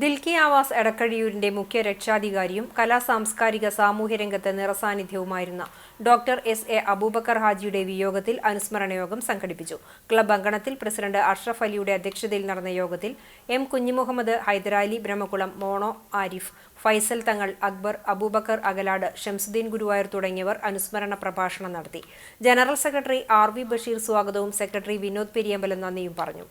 ദിൽക്കി ആവാസ് എടക്കഴിയൂരിന്റെ മുഖ്യ രക്ഷാധികാരിയും സാംസ്കാരിക സാമൂഹ്യ രംഗത്ത് നിറസാന്നിധ്യവുമായിരുന്ന ഡോക്ടർ S.A. അബൂബക്കർ ഹാജിയുടെ വിയോഗത്തിൽ അനുസ്മരണ യോഗം സംഘടിപ്പിച്ചു. ക്ലബ് അങ്കണത്തിൽ പ്രസിഡന്റ് അഷ്റഫ് അലിയുടെ അധ്യക്ഷതയിൽ നടന്ന യോഗത്തിൽ M. കുഞ്ഞിമുഹമ്മദ്, ഹൈദരാലി, ബ്രഹ്മകുളം, മോണോ, ആരിഫ്, ഫൈസൽ തങ്ങൾ, അക്ബർ, അബൂബക്കർ അകലാട്, ഷംസുദ്ദീൻ ഗുരുവായൂർ തുടങ്ങിയവർ അനുസ്മരണ പ്രഭാഷണം നടത്തി. General secretary R.V. ബഷീർ സ്വാഗതവും സെക്രട്ടറി വിനോദ് പെരിയമ്പലം നന്ദിയും പറഞ്ഞു.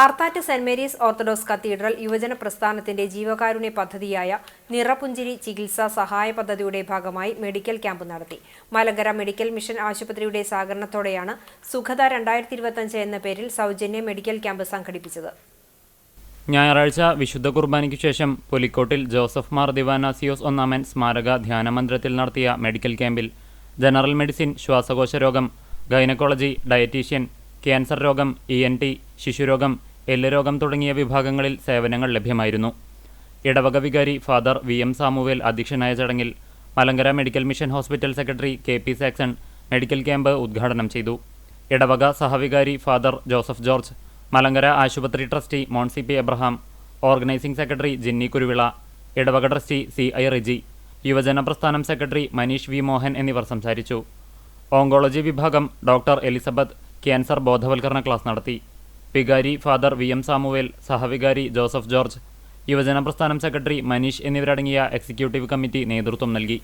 Arthat saint Mary's orthodox cathedral യുവജന പ്രസ്ഥാനത്തിന്റെ ജീവകാരുണ്യ പദ്ധതിയായ നിറപുഞ്ചിരി ചികിത്സാ സഹായ പദ്ധതിയുടെ ഭാഗമായി മെഡിക്കൽ ക്യാമ്പ് നടത്തി. മലങ്കര മെഡിക്കൽ മിഷൻ ആശുപത്രിയുടെ സഹകരണത്തോടെയാണ് സുഖത 2025 എന്ന പേരിൽ സൗജന്യ മെഡിക്കൽ ക്യാമ്പ് സംഘടിപ്പിച്ചത്. ഞായറാഴ്ച വിശുദ്ധ കുർബാനയ്ക്കു ശേഷം പുലിക്കോട്ടിൽ ജോസഫ് മാർ ദിവാനാസിയോസ് ഒന്നാമൻ സ്മാരക ധ്യാനമന്ദിരത്തിൽ നടത്തിയ മെഡിക്കൽ ക്യാമ്പിൽ ജനറൽ മെഡിസിൻ, ശ്വാസകോശ രോഗം, ഗൈനക്കോളജി, ഡയറ്റീഷ്യൻ, ക്യാൻസർ രോഗം, ENT, ശിശുരോഗം, എല്ലുരോഗം തുടങ്ങിയ വിഭാഗങ്ങളിൽ സേവനങ്ങൾ ലഭ്യമായിരുന്നു. ഇടവക വികാരി ഫാദർ VM സാമുവേൽ അധ്യക്ഷനായ ചടങ്ങിൽ Malankara medical mission hospital secretary KP Saxon medical camp ഉദ്ഘാടനം ചെയ്തു. ഇടവക സഹവികാരി ഫാദർ ജോസഫ് ജോർജ്, മലങ്കര ആശുപത്രി trustee Moncy P. Abraham, organising secretary Jinny Kuruvila, ഇടവക ട്രസ്റ്റി CI റിജി, യുവജന പ്രസ്ഥാനം സെക്രട്ടറി മനീഷ് V. മോഹൻ എന്നിവർ സംസാരിച്ചു. ഓങ്കോളജി വിഭാഗം ഡോക്ടർ എലിസബത്ത് ക്യാൻസർ ബോധവൽക്കരണ ക്ലാസ് നടത്തി. വികാരി ഫാദർ VM സാമുവേൽ, സഹവികാരി ജോസഫ് ജോർജ്, യുവജന പ്രസ്ഥാനം സെക്രട്ടറി മനീഷ് എന്നിവരടങ്ങിയ എക്സിക്യൂട്ടീവ് കമ്മിറ്റി നേതൃത്വം നൽകി.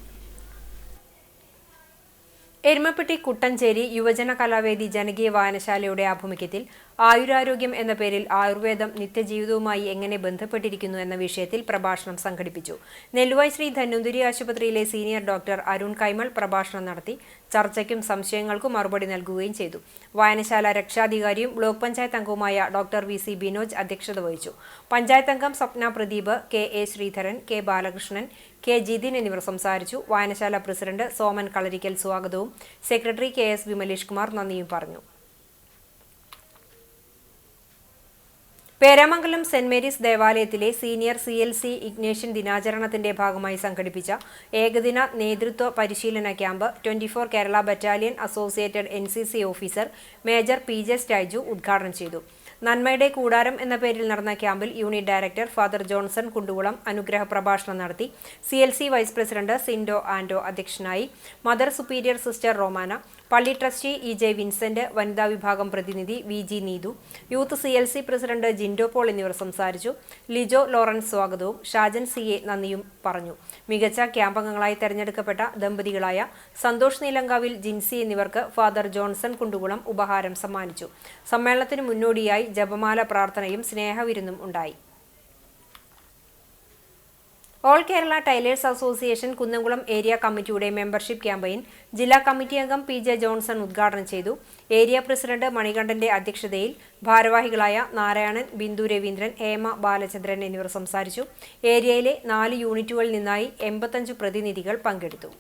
എരുമപ്പെട്ടി കുട്ടഞ്ചേരി യുവജന കലാവേദി ജനകീയ വായനശാലയുടെ ആഭിമുഖ്യത്തിൽ ആയുരാരോഗ്യം എന്ന പേരിൽ ആയുർവേദം നിത്യജീവിതവുമായി എങ്ങനെ ബന്ധപ്പെട്ടിരിക്കുന്നു എന്ന വിഷയത്തിൽ പ്രഭാഷണം സംഘടിപ്പിച്ചു. നെല്ലുവായ് ശ്രീ ധന്വന്തരി ആശുപത്രിയിലെ സീനിയർ ഡോക്ടർ അരുൺ കൈമൾ പ്രഭാഷണം നടത്തി. ചർച്ചയ്ക്കും സംശയങ്ങൾക്കും മറുപടി നൽകുകയും ചെയ്തു. വായനശാല രക്ഷാധികാരിയും ബ്ലോക്ക് പഞ്ചായത്ത് അംഗവുമായ ഡോക്ടർ VC ബിനോജ് അധ്യക്ഷത വഹിച്ചു. പഞ്ചായത്ത് അംഗം സ്വപ്ന Pradeep, KA Sreedharan, K. Balakrishnan, K. Jithin എന്നിവർ സംസാരിച്ചു. വായനശാല പ്രസിഡന്റ് സോമൻ കളരിക്കൽ സ്വാഗതവും സെക്രട്ടറി KS വിമലേഷ് കുമാർ നന്ദിയും പറഞ്ഞു. പേരാമംഗലം സെന്റ് മേരീസ് ദേവാലയത്തിലെ സീനിയർ CLC ഇഗ്നേഷ്യൻ ദിനാചരണത്തിന്റെ ഭാഗമായി സംഘടിപ്പിച്ച ഏകദിന നേതൃത്വ പരിശീലന camp 24 Kerala battalion associated NCC officer major PJ Staiju ഉദ്ഘാടനം ചെയ്തു. നന്മയുടെ കൂടാരം എന്ന പേരിൽ നടന്ന ക്യാമ്പിൽ unit director father Johnson Kundukulam അനുഗ്രഹ പ്രഭാഷണം നടത്തി. CLC വൈസ് പ്രസിഡന്റ് സിൻഡോ ആൻഡോ അധ്യക്ഷനായി. മദർ സുപ്പീരിയർ സിസ്റ്റർ റോമാന, പള്ളി ട്രസ്റ്റി EJ വിൻസെന്റ്, വനിതാ വിഭാഗം പ്രതിനിധി VG Neethu, youth CLC president Jindo Paul എന്നിവർ സംസാരിച്ചു. ലിജോ ലോറൻസ് സ്വാഗതവും ഷാജൻ CA നന്ദിയും പറഞ്ഞു. മികച്ച ക്യാമ്പംഗങ്ങളായി തെരഞ്ഞെടുക്കപ്പെട്ട ദമ്പതികളായ സന്തോഷ് നീലങ്കാവിൽ, ജിൻസി എന്നിവർക്ക് ഫാദർ ജോൺസൺ കുണ്ടുകുളം ഉപഹാരം സമ്മാനിച്ചു. സമ്മേളനത്തിന് മുന്നോടിയായി ജപമാല പ്രാർത്ഥനയും സ്നേഹവിരുന്നും ഉണ്ടായി. All Kerala tailors association Kunnamkulam area കമ്മിറ്റിയുടെ മെമ്പർഷിപ്പ് ക്യാമ്പയിൻ ജില്ലാ കമ്മിറ്റി അംഗം PJ ജോൺസൺ ഉദ്ഘാടനം ചെയ്തു. ഏരിയ പ്രസിഡന്റ് മണികണ്ഠന്റെ അധ്യക്ഷതയിൽ ഭാരവാഹികളായ നാരായണൻ, ബിന്ദു രവീന്ദ്രൻ, ഹേമ ബാലചന്ദ്രൻ എന്നിവർ സംസാരിച്ചു. ഏരിയയിലെ 4 യൂണിറ്റുകളിൽ നിന്നായി 85 പ്രതിനിധികൾ പങ്കെടുത്തു.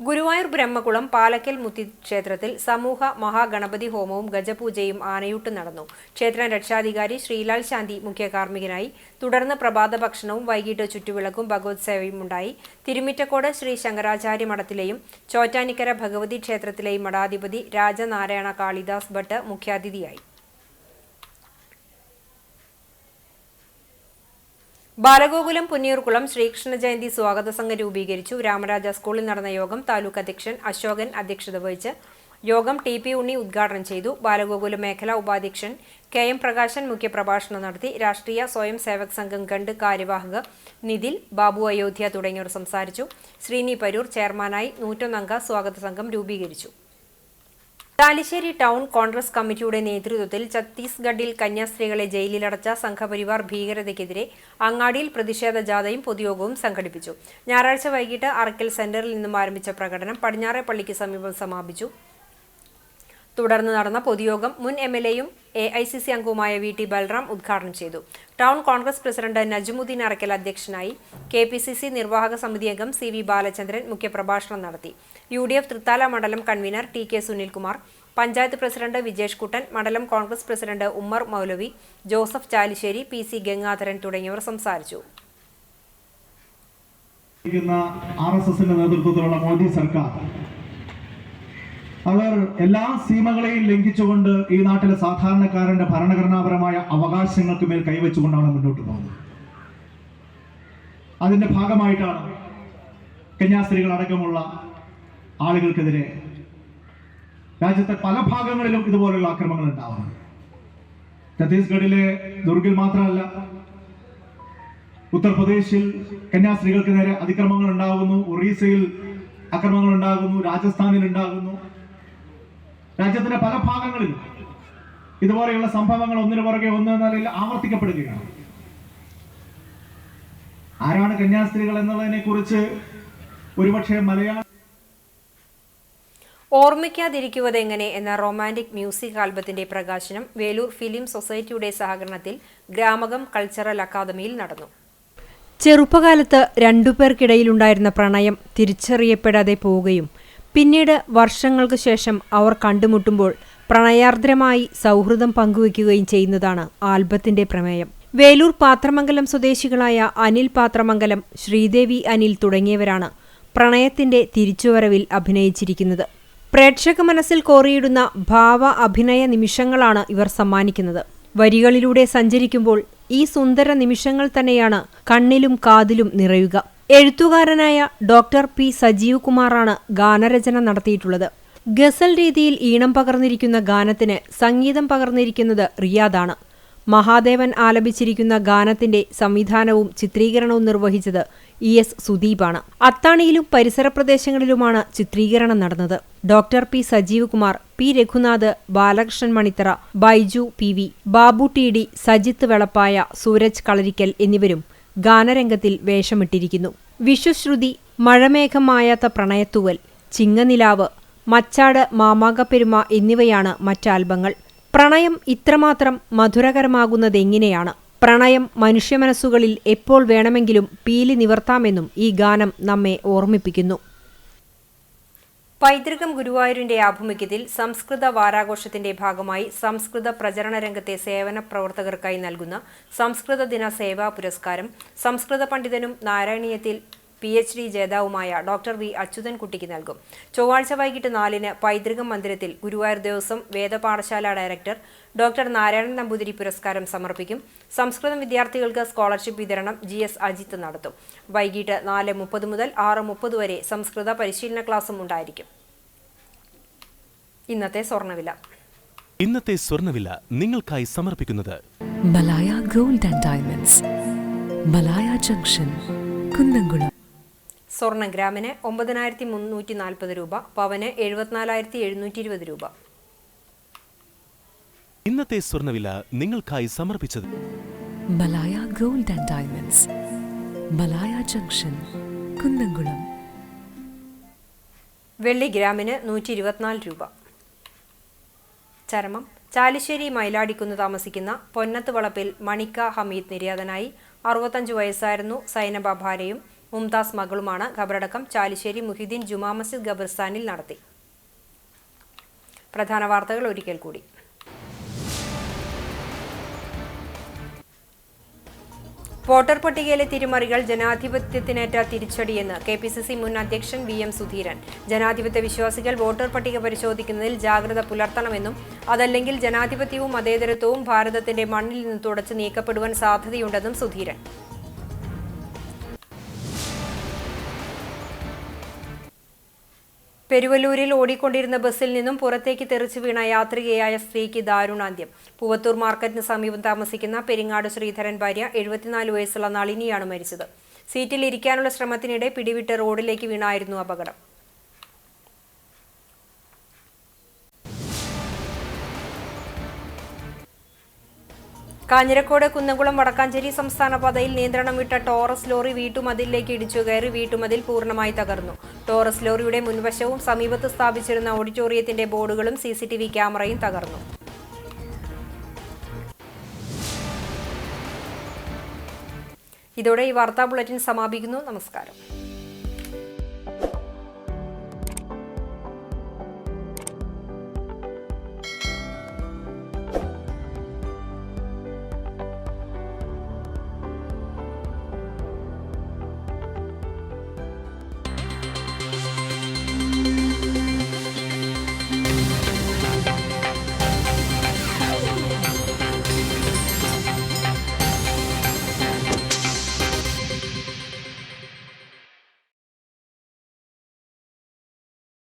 ഗുരുവായൂർ ബ്രഹ്മകുളം പാലക്കൽ മുത്തി ക്ഷേത്രത്തിൽ സമൂഹ മഹാഗണപതി ഹോമവും ഗജപൂജയും ആനയൂട്ടും നടന്നു. ക്ഷേത്ര രക്ഷാധികാരി ശ്രീലാൽ ശാന്തി മുഖ്യ കാർമ്മികനായി. തുടർന്ന് പ്രഭാത ഭക്ഷണവും വൈകിട്ട് ചുറ്റുവിളക്കും ഭഗവത് സേവയും ഉണ്ടായി. തിരുമിറ്റക്കോട് ശ്രീ ശങ്കരാചാര്യ മഠത്തിലെയും ചോറ്റാനിക്കര ഭഗവതി ക്ഷേത്രത്തിലെയും മഠാധിപതി രാജനാരായണ കാളിദാസ് ഭട്ട് മുഖ്യാതിഥിയായി. ബാലഗോകുലം പുന്നിയൂർകുളം ശ്രീകൃഷ്ണ ജയന്തി സ്വാഗത സംഘം രൂപീകരിച്ചു. രാമരാജ സ്കൂളിൽ നടന്ന യോഗം താലൂക്ക് അധ്യക്ഷൻ അശോകൻ അധ്യക്ഷത വഹിച്ച് യോഗം TP ഉണ്ണി ഉദ്ഘാടനം ചെയ്തു. ബാലഗോകുലം മേഖലാ ഉപാധ്യക്ഷൻ KM പ്രകാശൻ മുഖ്യപ്രഭാഷണം നടത്തി. രാഷ്ട്രീയ സ്വയം സേവക് സംഘം ഗണ്ട് കാര്യവാഹക് നിതിൽ, ബാബു അയോധ്യ തുടങ്ങിയവർ സംസാരിച്ചു. ശ്രീനി പരൂർ ചെയർമാനായി 101 അംഗ സ്വാഗത സംഘം രൂപീകരിച്ചു. താലിശ്ശേരി ടൗൺ കോൺഗ്രസ് കമ്മിറ്റിയുടെ നേതൃത്വത്തിൽ ഛത്തീസ്ഗഡിൽ കന്യാസ്ത്രീകളെ ജയിലിലടച്ച സംഘപരിവാർ ഭീകരതയ്ക്കെതിരെ അങ്ങാടിയിൽ പ്രതിഷേധ ജാഥയും പൊതുയോഗവും സംഘടിപ്പിച്ചു. ഞായറാഴ്ച വൈകിട്ട് അറക്കൽ സെന്ററിൽ നിന്നും ആരംഭിച്ച പ്രകടനം പടിഞ്ഞാറെ പള്ളിക്ക് സമീപം സമാപിച്ചു. തുടർന്ന് നടന്ന പൊതുയോഗം മുൻ MLAയും AICC അംഗവുമായ VT ബൽറാം ഉദ്ഘാടനം ചെയ്തു. ടൗൺ കോൺഗ്രസ് പ്രസിഡന്റ് നജ്മുദ്ദീൻ അറക്കൽ അധ്യക്ഷനായി. KPCC നിർവാഹക സമിതി അംഗം CV ബാലചന്ദ്രൻ മുഖ്യപ്രഭാഷണം നടത്തി. UDF തൃത്താല മണ്ഡലം convener TK Sunilkumar, panchayat president Vijesh Kuttan, മണ്ഡലം Congress president Ummer Moulavi, Joseph Chalissery, PC Gangadharan തുടങ്ങിയവർ സംസാരിച്ചു. RSSന്റെ നേതൃത്വത്തിലുള്ള മോദി സർക്കാർ അവർ എല്ലാ സീമകളെയും ലംഘിച്ചുകൊണ്ട് ഈ നാട്ടിലെ സാധാരണക്കാരന്റെ ഭരണഘടനാപരമായ അവകാശങ്ങൾക്ക് മേൽ കൈവച്ചുകൊണ്ടാണ് മുന്നോട്ട് പോകുന്നത്. അതിന്റെ ഭാഗമായിട്ടാണ് കന്യാസ്ത്രീകൾ അടക്കമുള്ള ആളുകൾക്കെതിരെ രാജ്യത്തെ പല ഭാഗങ്ങളിലും ഇതുപോലുള്ള ആക്രമണങ്ങൾ ഉണ്ടാവുന്നത്. ഛത്തീസ്ഗഡിലെ ദുർഗിൽ മാത്രമല്ല, ഉത്തർപ്രദേശിൽ കന്യാസ്ത്രീകൾക്ക് നേരെ അതിക്രമങ്ങൾ ഉണ്ടാകുന്നു, ഒറീസയിൽ അക്രമങ്ങൾ ഉണ്ടാകുന്നു, രാജസ്ഥാനിൽ ഉണ്ടാകുന്നു. രാജ്യത്തിന്റെ പല ഭാഗങ്ങളിലും ഇതുപോലെയുള്ള സംഭവങ്ങൾ ഒന്നിനു പുറകെ ഒന്ന് എന്ന നിലയിൽ ആവർത്തിക്കപ്പെടുകയാണ്. ആരാണ് കന്യാസ്ത്രീകൾ എന്നുള്ളതിനെ കുറിച്ച് ഒരുപക്ഷെ മലയാളം ഓർമ്മിക്കാതിരിക്കുവതെങ്ങനെ എന്ന റൊമാൻറ്റിക് മ്യൂസിക് ആൽബത്തിന്റെ പ്രകാശനം വേലൂർ ഫിലിം സൊസൈറ്റിയുടെ സഹകരണത്തിൽ ഗ്രാമകം കൾച്ചറൽ അക്കാദമിയിൽ നടന്നു. ചെറുപ്പകാലത്ത് രണ്ടുപേർക്കിടയിലുണ്ടായിരുന്ന പ്രണയം തിരിച്ചറിയപ്പെടാതെ പോവുകയും പിന്നീട് വർഷങ്ങൾക്ക് ശേഷം അവർ കണ്ടുമുട്ടുമ്പോൾ പ്രണയാർദ്രമായി സൗഹൃദം പങ്കുവയ്ക്കുകയും ചെയ്യുന്നതാണ് ആൽബത്തിന്റെ പ്രമേയം. വേലൂർ പാത്രമംഗലം സ്വദേശികളായ അനിൽ പാത്രമംഗലം, ശ്രീദേവി അനിൽ തുടങ്ങിയവരാണ് പ്രണയത്തിന്റെ തിരിച്ചുവരവിൽ അഭിനയിച്ചിരിക്കുന്നത്. പ്രേക്ഷക മനസ്സിൽ കോറിയിടുന്ന ഭാവ അഭിനയ നിമിഷങ്ങളാണ് ഇവർ സമ്മാനിക്കുന്നത്. വരികളിലൂടെ സഞ്ചരിക്കുമ്പോൾ ഈ സുന്ദര നിമിഷങ്ങൾ തന്നെയാണ് കണ്ണിലും കാതിലും നിറയുക. എഴുത്തുകാരനായ ഡോക്ടർ പി സജീവ് കുമാറാണ് ഗാനരചന നടത്തിയിട്ടുള്ളത്. ഗസൽ രീതിയിൽ ഈണം പകർന്നിരിക്കുന്ന ഗാനത്തിന് സംഗീതം പകർന്നിരിക്കുന്നത് റിയാദാണ്. മഹാദേവൻ ആലപിച്ചിരിക്കുന്ന ഗാനത്തിന്റെ സംവിധാനവും ചിത്രീകരണവും നിർവഹിച്ചത് ES സുദീപാണ്. അത്താണിയിലും പരിസര പ്രദേശങ്ങളിലുമാണ് ചിത്രീകരണം നടന്നത്. Doctor P Sajeev Kumar, P Raghunath, Balakrishnan Manithara, Baiju PV, Babu TD, Sajith Velappaya, Sooraj Kalarikkal എന്നിവരും ഗാനരംഗത്തിൽ വേഷമിട്ടിരിക്കുന്നു. വിഷുശ്രുതി, മഴമേഘം മായാത്ത പ്രണയത്തൂവൽ, ചിങ്ങനിലാവ്, മച്ചാട് മാമാകപ്പെരുമ എന്നിവയാണ് മറ്റാൽബങ്ങൾ. പ്രണയം ഇത്രമാത്രം മധുരകരമാകുന്നതെങ്ങനെയാണ്? പ്രണയം മനുഷ്യമനസ്സുകളിൽ എപ്പോൾ വേണമെങ്കിലും പീലി നിവർത്താമെന്നും ഈ ഗാനം നമ്മെ ഓർമ്മിപ്പിക്കുന്നു. പൈതൃകം ഗുരുവായൂരിന്റെ ആഭിമുഖ്യത്തിൽ സംസ്കൃത വാരാഘോഷത്തിന്റെ ഭാഗമായി സംസ്കൃത പ്രചരണ രംഗത്തെ സേവന പ്രവർത്തകർക്കായി നൽകുന്ന സംസ്കൃത ദിന സേവാ പുരസ്കാരം സംസ്കൃത പണ്ഡിതനും നാരായണീയത്തിൽ PhD ജേതാവുമായ ഡോക്ടർ വി അച്യുതൻകുട്ടിക്ക് നൽകും. ചൊവ്വാഴ്ച വൈകിട്ട് 4-ന് പൈതൃകം മന്ദിരത്തിൽ ഗുരുവായൂർ ദേവസ്വം വേദപാഠശാല ഡയറക്ടർ ഡോക്ടർ നാരായണൻ നമ്പൂതിരി പുരസ്കാരം സമർപ്പിക്കും. സംസ്കൃതം വിദ്യാർത്ഥികൾക്ക് സ്കോളർഷിപ്പ് വിതരണം GS അജിത്ത് നടത്തും. വൈകിട്ട് 4:30 മുതൽ 6:30 വരെ സംസ്കൃത പരിശീലന ക്ലാസും ഉണ്ടായിരിക്കും. ഇന്നത്തെ സ്വർണ്ണവില നിങ്ങൾക്കായി സമർപ്പിക്കുന്നത് Malaya gold and diamonds, Malaya junction, Kunnamkulam. സ്വർണ്ണ ഗ്രാമിന് 9,340 രൂപ, പവന് 74,720 രൂപ. ഇന്നത്തെ സ്വർണ്ണവില നിങ്ങൾക്കായി സമർപ്പിച്ചത് Malaya gold and diamonds, Malaya junction, Kunnamkulam. വെള്ളി ഗ്രാമിന് 124 രൂപ. ചരമം ചാലിശ്ശേരി മൈലാടിക്കുന്ന് താമസിക്കുന്ന പൊന്നത്ത് വളപ്പിൽ മണിക്ക ഹമീദ് നിര്യാതനായി. 65 വയസ്സായിരുന്നു. സൈനബ ഭാര്യയും മുംതാസ് മകളുമാണ്. ഖബറടക്കം ചാലിശ്ശേരി മുഹിദ്ദീൻ ജുമാ മസ്ജിദ് ഖബർസ്ഥാനിൽ നടത്തി. പ്രധാന വാർത്തകൾ ഒരിക്കൽ കൂടി. വോട്ടർ പട്ടികയിലെ തിരിമറികൾ ജനാധിപത്യത്തിനേറ്റ തിരിച്ചടിയെന്ന് KPCC മുൻ അധ്യക്ഷൻ VM സുധീരൻ. ജനാധിപത്യ വിശ്വാസികൾ വോട്ടർ പട്ടിക പരിശോധിക്കുന്നതിൽ ജാഗ്രത പുലർത്തണമെന്നും അതല്ലെങ്കിൽ ജനാധിപത്യവും മതേതരത്വവും ഭാരതത്തിന്റെ മണ്ണിൽ നിന്ന് തുടച്ചു നീക്കപ്പെടുവാൻ സാധ്യതയുണ്ടെന്നും സുധീരൻ. പെരുവല്ലൂരിൽ ഓടിക്കൊണ്ടിരുന്ന ബസ്സിൽ നിന്നും പുറത്തേക്ക് തെറിച്ചു വീണ യാത്രികയായ സ്ത്രീക്ക് ദാരുണാന്ത്യം. പൂവത്തൂർ മാർക്കറ്റിന് സമീപം താമസിക്കുന്ന പെരിങ്ങാട് ശ്രീധരൻ ഭാര്യ 74 വയസ്സുള്ള നളിനിയാണ് മരിച്ചത്. സീറ്റിൽ ഇരിക്കാനുള്ള ശ്രമത്തിനിടെ പിടിവിട്ട് റോഡിലേക്ക് വീണായിരുന്നു അപകടം. കാഞ്ഞിരക്കോട് കുന്നംകുളം വടക്കാഞ്ചേരി സംസ്ഥാന പാതയിൽ നിയന്ത്രണം വിട്ട ടോറസ് ലോറി വീട്ടുമതിലിലേക്ക് ഇടിച്ചു കയറി. വീട്ടുമതിൽ പൂർണ്ണമായി തകർന്നു. ടോറസ് ലോറിയുടെ മുൻവശവും സമീപത്ത് സ്ഥാപിച്ചിരുന്ന ഓഡിറ്റോറിയത്തിന്റെ ബോർഡുകളും CCTV ക്യാമറയും തകർന്നു. ഇതോടെ ഈ വാർത്താ ബുള്ളറ്റിൻ സമാപിക്കുന്നു. നമസ്കാരം.